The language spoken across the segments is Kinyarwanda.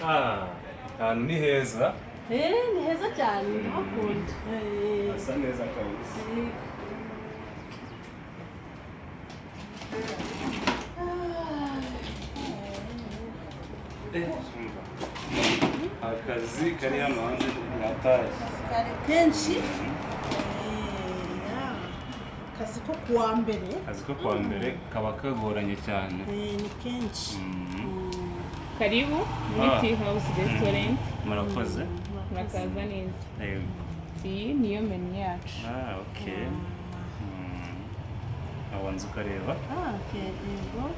ahantu ni heza. Ni heza cyane ndahakunda. Hasa neza kabisa. Akazi kari hano hanze gatashye. Kare kenshi akazi ko kuwa mbere. Akazi ko kuwa mbere kaba kagoranye cyane. Ni kenshi. Karibu muri Tea House Restaurant. Murakoze. Murakaza neza. Yego. Iyi niyo menu yacu. Okay. Awanze ukareba. Okay, yego.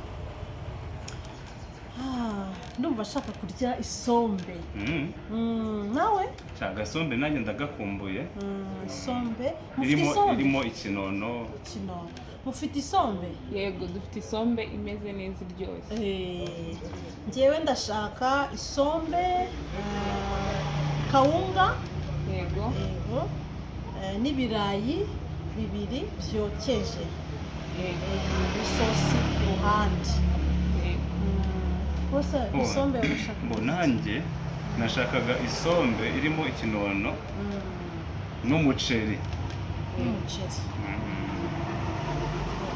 Ndumva ashaka kurya isombe. Nawe? Agasombe nanjye ndagakumbuye. Isombe. Irimo ikinono. Mufite isombe? Yego, dufite isombe imeze neza iryoshye. Njyewe ndashaka isombe, kawunga. Yego. N'ibirayi bibiri byokeje. Yego. Isosi ku ruhande. Bose isombe urashaka? Nanjye nashakaga isombe irimo ikinono n'umuceri. Umuceri.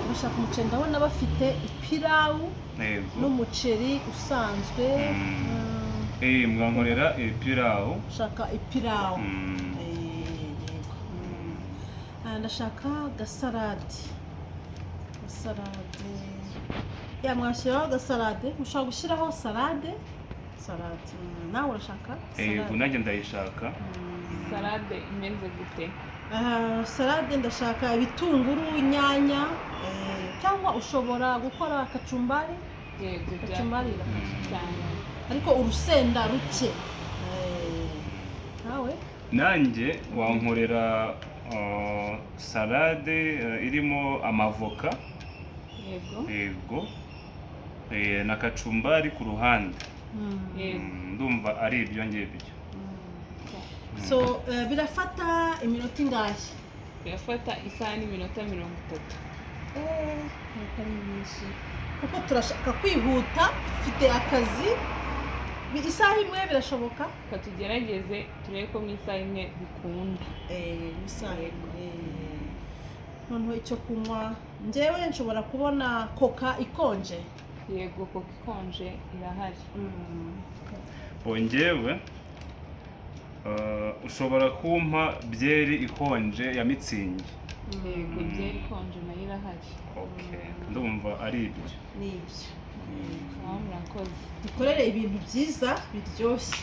Urashaka umuceri? Ndabona bafite ipirawu n'umuceri usanzwe. Mwankorera ipirawu. Shaka ipirawu. Ndashaka gasalade. Mwashyiraho agasalade. Mushobora gushyiraho salade. Nawe urashaka? Yego, nanjye ndayishaka. Salade imeze gute? Salade ndashaka ibitunguru, inyanya, cyangwa ushobora gukora kacumbari. Yego, kacumbari cyane. Ariko urusenda ruke. Nawe? Nanjye wankorera salade irimo amavoka. Yego. Na kacumbari ku ruhande. Ndumva ari ibyo ngibyo. So birafata iminota ingahe? Birafata isaha n'iminota 30. Ari nyinshi. Kuko turashaka kwihuta, dufite akazi. Isaha imwe birashoboka? Katugerageze turebe ko mu isaha imwe bikunda. Isaha imwe. Noneho icyo kunywa, njyewe nshobora kubona koka ikonje. Yego, koka ikonje irahari. Njyewe ushobora kumpa byeri ikonje ya mitsingi. Yego, byeri ikonje nayo irahari. Ndumva ari ibyo. Ni ibyo. Murakoze. Dukorere ibintu byiza biryoshye.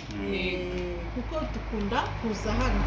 Kuko dukunda kuza hano.